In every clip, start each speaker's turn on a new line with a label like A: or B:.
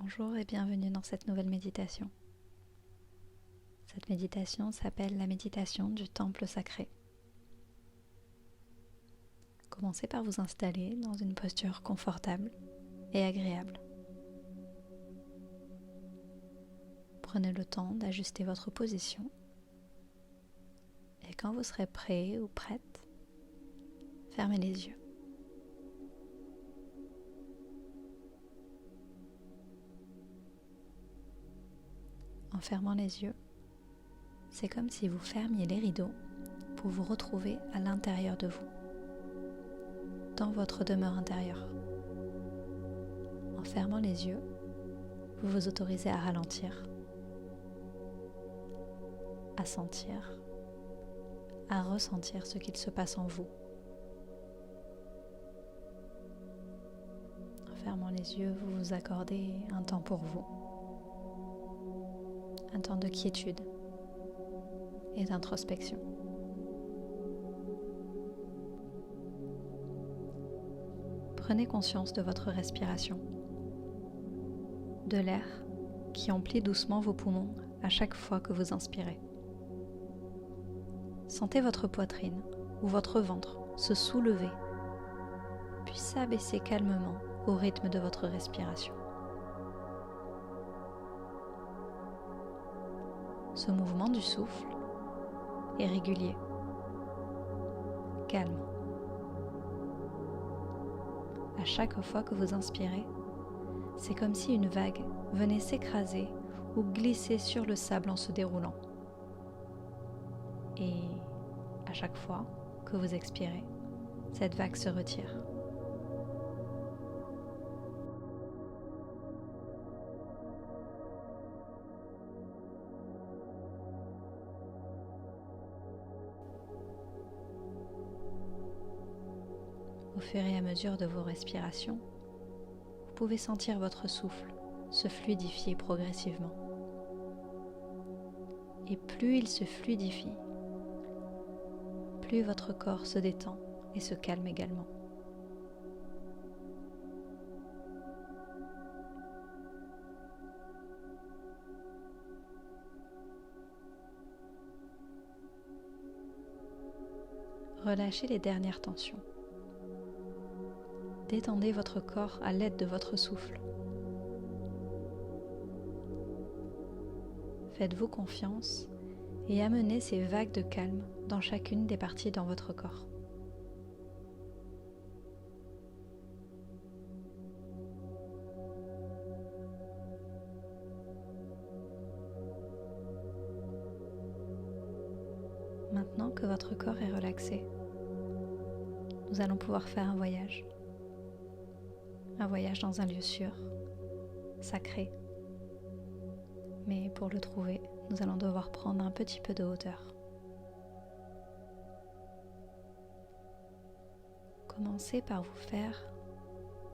A: Bonjour et bienvenue dans cette nouvelle méditation. Cette méditation s'appelle la méditation du temple sacré. Commencez par vous installer dans une posture confortable et agréable. Prenez le temps d'ajuster votre position et quand vous serez prêt ou prête, fermez les yeux. En fermant les yeux, c'est comme si vous fermiez les rideaux pour vous retrouver à l'intérieur de vous, dans votre demeure intérieure. En fermant les yeux, vous vous autorisez à ralentir, à sentir, à ressentir ce qu'il se passe en vous. En fermant les yeux, vous vous accordez un temps pour vous, un temps de quiétude et d'introspection. Prenez conscience de votre respiration, de l'air qui emplit doucement vos poumons à chaque fois que vous inspirez. Sentez votre poitrine ou votre ventre se soulever, puis s'abaisser calmement au rythme de votre respiration. Ce mouvement du souffle est régulier, calme. À chaque fois que vous inspirez, c'est comme si une vague venait s'écraser ou glisser sur le sable en se déroulant. Et à chaque fois que vous expirez, cette vague se retire. Au fur et à mesure de vos respirations, vous pouvez sentir votre souffle se fluidifier progressivement. Et plus il se fluidifie, plus votre corps se détend et se calme également. Relâchez les dernières tensions. Détendez votre corps à l'aide de votre souffle. Faites-vous confiance et amenez ces vagues de calme dans chacune des parties dans votre corps. Maintenant que votre corps est relaxé, nous allons pouvoir faire un voyage. Un voyage dans un lieu sûr, sacré. Mais pour le trouver, nous allons devoir prendre un petit peu de hauteur. Commencez par vous faire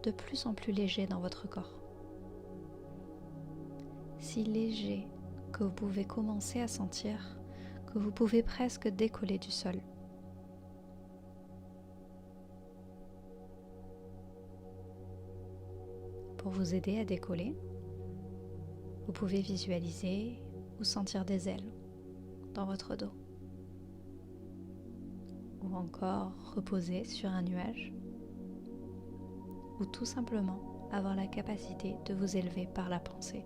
A: de plus en plus léger dans votre corps. Si léger que vous pouvez commencer à sentir que vous pouvez presque décoller du sol. Pour vous aider à décoller, vous pouvez visualiser ou sentir des ailes dans votre dos. Ou encore reposer sur un nuage. Ou tout simplement avoir la capacité de vous élever par la pensée.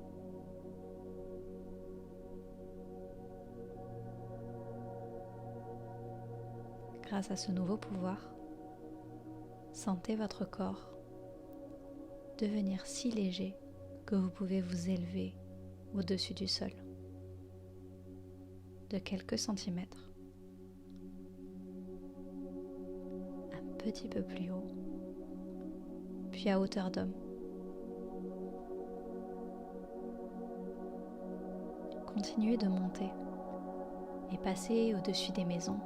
A: Grâce à ce nouveau pouvoir, sentez votre corps devenir si léger que vous pouvez vous élever au-dessus du sol de quelques centimètres, un petit peu plus haut, puis à hauteur d'homme. Continuez de monter et passez au-dessus des maisons,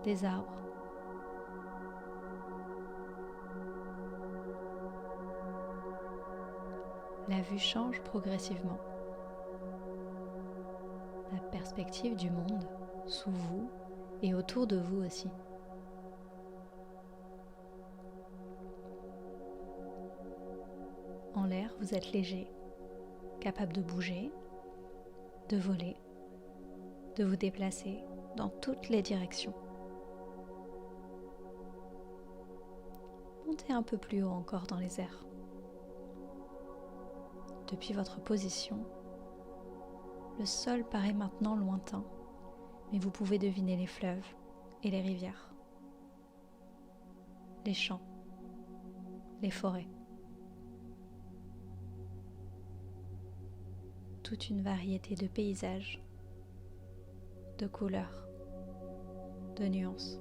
A: des arbres, la vue change progressivement. La perspective du monde sous vous et autour de vous aussi. En l'air, vous êtes léger, capable de bouger, de voler, de vous déplacer dans toutes les directions. Montez un peu plus haut encore dans les airs. Depuis votre position, le sol paraît maintenant lointain, mais vous pouvez deviner les fleuves et les rivières, les champs, les forêts. Toute une variété de paysages, de couleurs, de nuances.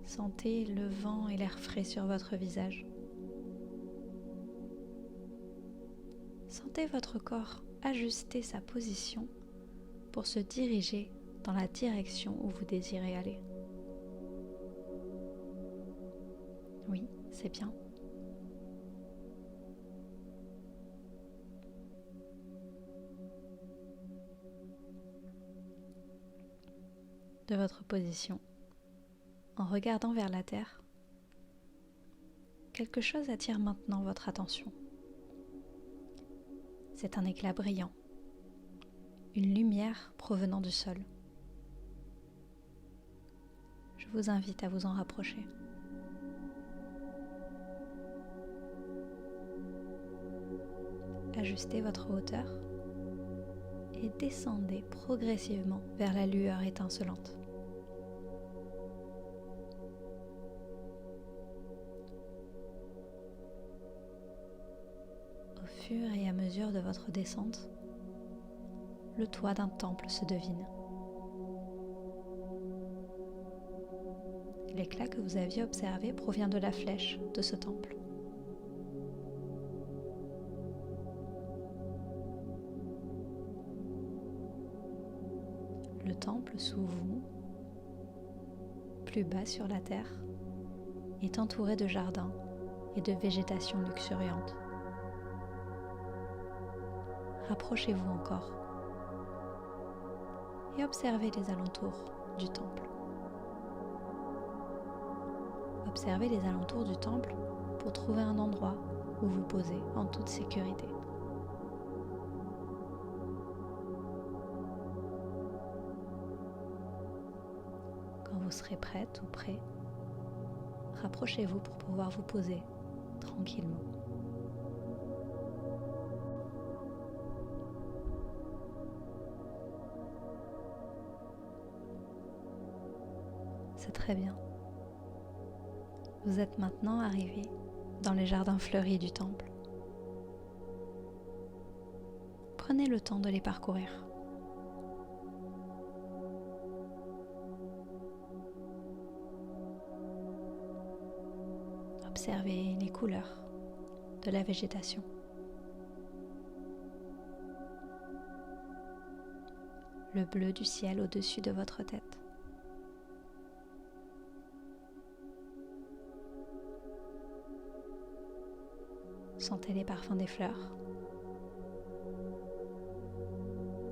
A: Sentez le vent et l'air frais sur votre visage. Sentez votre corps ajuster sa position pour se diriger dans la direction où vous désirez aller. Oui, c'est bien. De votre position, en regardant vers la terre, quelque chose attire maintenant votre attention. C'est un éclat brillant, une lumière provenant du sol. Je vous invite à vous en rapprocher. Ajustez votre hauteur et descendez progressivement vers la lueur étincelante. Au fur et à mesure de votre descente, le toit d'un temple se devine. L'éclat que vous aviez observé provient de la flèche de ce temple. Le temple sous vous, plus bas sur la terre, est entouré de jardins et de végétation luxuriante. Rapprochez-vous encore et observez les alentours du temple. Observez les alentours du temple pour trouver un endroit où vous poser en toute sécurité. Quand vous serez prête ou prêt, rapprochez-vous pour pouvoir vous poser tranquillement. C'est très bien. Vous êtes maintenant arrivé dans les jardins fleuris du temple. Prenez le temps de les parcourir. Observez les couleurs de la végétation. Le bleu du ciel au-dessus de votre tête. Sentez les parfums des fleurs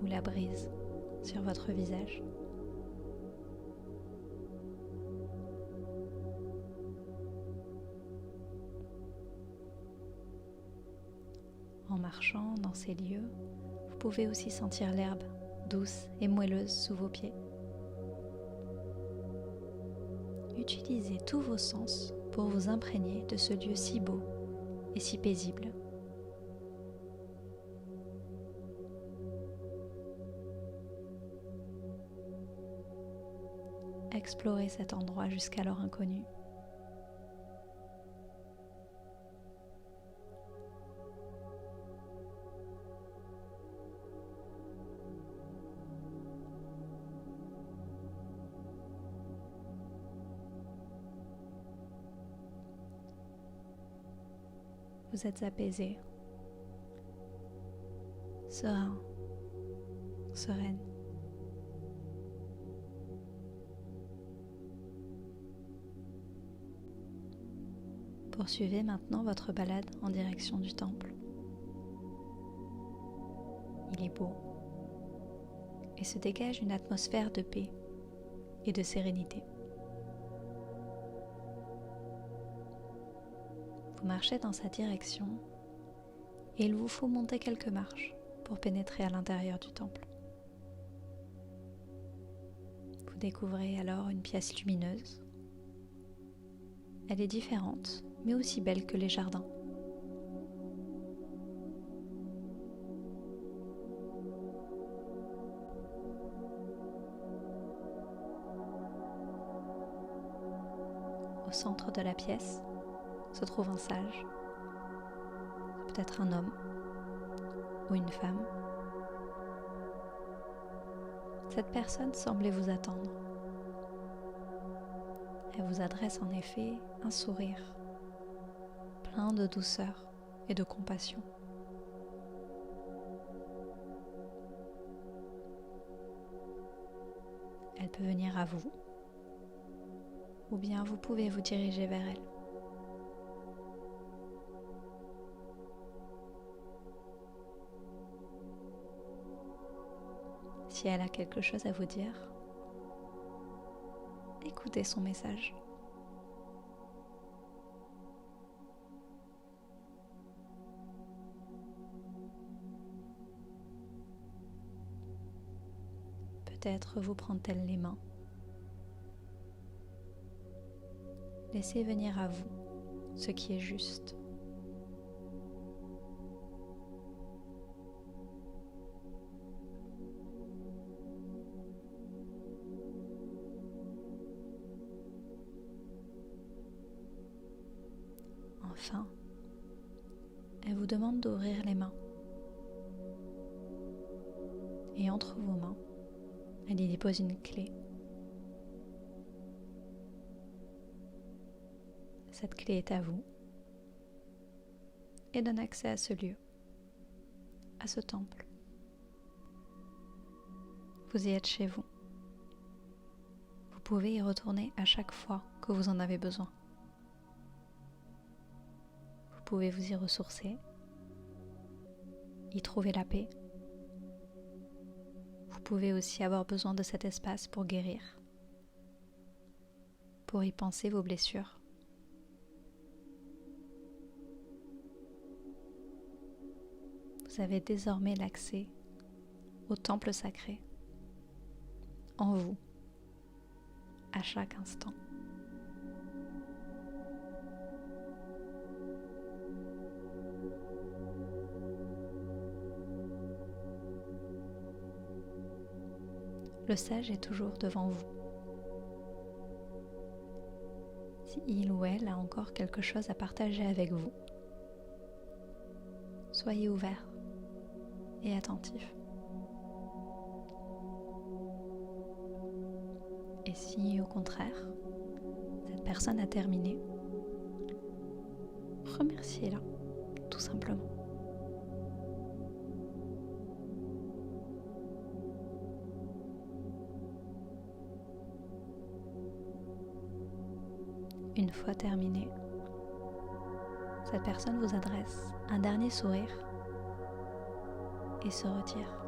A: ou la brise sur votre visage. En marchant dans ces lieux, vous pouvez aussi sentir l'herbe douce et moelleuse sous vos pieds. Utilisez tous vos sens pour vous imprégner de ce lieu si beau et si paisible. Explorez cet endroit jusqu'alors inconnu. Vous êtes apaisé, serein, sereine. Poursuivez maintenant votre balade en direction du temple. Il est beau et se dégage une atmosphère de paix et de sérénité. Vous marchez dans sa direction et il vous faut monter quelques marches pour pénétrer à l'intérieur du temple. Vous découvrez alors une pièce lumineuse. Elle est différente, mais aussi belle que les jardins. Au centre de la pièce se trouve un sage, peut-être un homme ou une femme. Cette personne semblait vous attendre. Elle vous adresse en effet un sourire plein de douceur et de compassion. Elle peut venir à vous, ou bien vous pouvez vous diriger vers elle. Si elle a quelque chose à vous dire, écoutez son message. Peut-être vous prend-elle les mains. Laissez venir à vous ce qui est juste. Enfin, elle vous demande d'ouvrir les mains. Et entre vos mains, elle y dépose une clé. Cette clé est à vous et donne accès à ce lieu, à ce temple. Vous y êtes chez vous. Vous pouvez y retourner à chaque fois que vous en avez besoin. Vous pouvez vous y ressourcer, y trouver la paix. Vous pouvez aussi avoir besoin de cet espace pour guérir, pour y penser vos blessures. Vous avez désormais l'accès au temple sacré, en vous, à chaque instant. Le sage est toujours devant vous. Si il ou elle a encore quelque chose à partager avec vous, soyez ouvert et attentif. Et si au contraire, cette personne a terminé, remerciez-la, tout simplement. Une fois terminé, cette personne vous adresse un dernier sourire et se retire.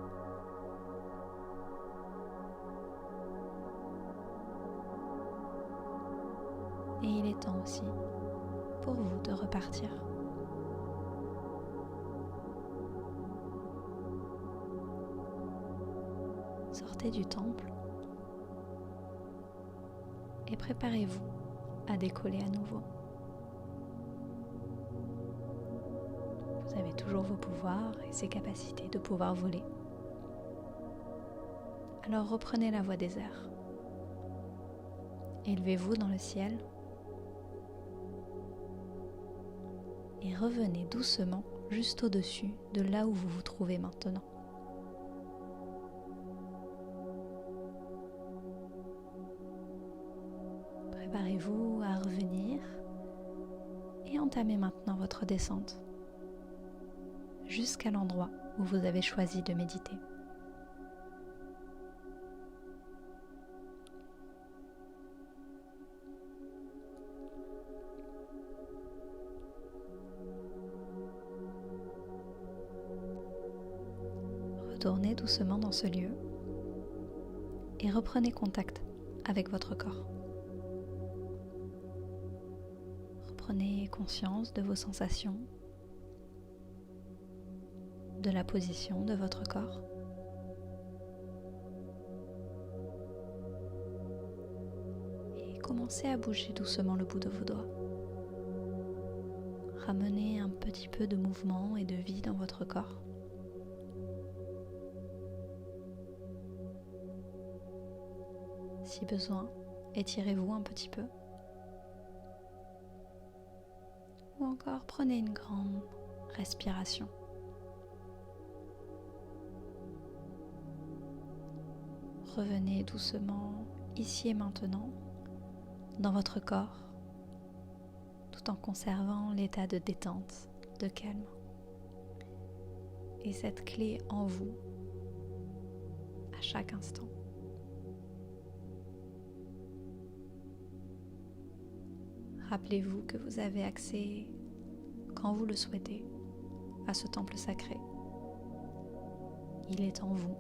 A: Et il est temps aussi pour vous de repartir. Sortez du temple et préparez-vous à décoller à nouveau. Vous avez toujours vos pouvoirs et ces capacités de pouvoir voler. Alors reprenez la voie des airs. Élevez-vous dans le ciel et revenez doucement juste au-dessus de là où vous vous trouvez maintenant. Préparez-vous à revenir et entamez maintenant votre descente jusqu'à l'endroit où vous avez choisi de méditer. Retournez doucement dans ce lieu et reprenez contact avec votre corps. Prenez conscience de vos sensations, de la position de votre corps. Et commencez à bouger doucement le bout de vos doigts. Ramenez un petit peu de mouvement et de vie dans votre corps. Si besoin, étirez-vous un petit peu. Ou encore prenez une grande respiration. Revenez doucement ici et maintenant dans votre corps, tout en conservant l'état de détente, de calme. Et cette clé en vous à chaque instant. Rappelez-vous que vous avez accès, quand vous le souhaitez, à ce temple sacré. Il est en vous,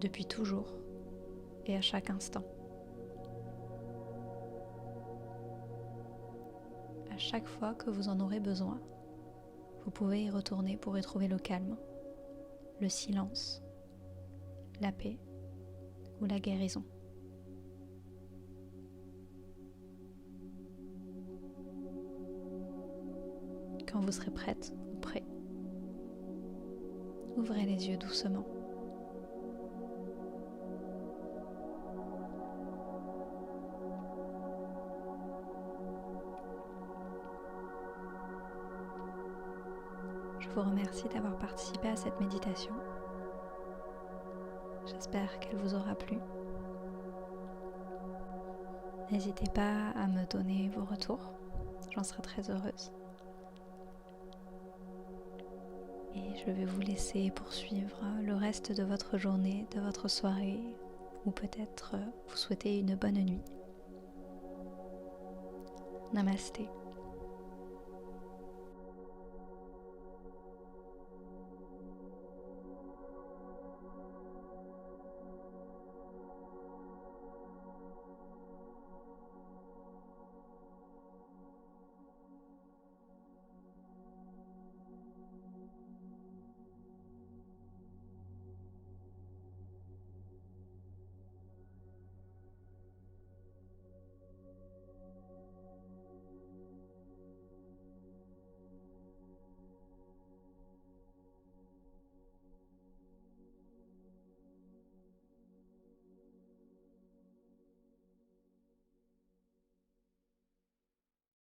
A: depuis toujours et à chaque instant. À chaque fois que vous en aurez besoin, vous pouvez y retourner pour y trouver le calme, le silence, la paix ou la guérison. Quand vous serez prête ou prêt, ouvrez les yeux doucement. Je vous remercie d'avoir participé à cette méditation. J'espère qu'elle vous aura plu. N'hésitez pas à me donner vos retours, j'en serai très heureuse. Et je vais vous laisser poursuivre le reste de votre journée, de votre soirée, ou peut-être vous souhaiter une bonne nuit. Namasté.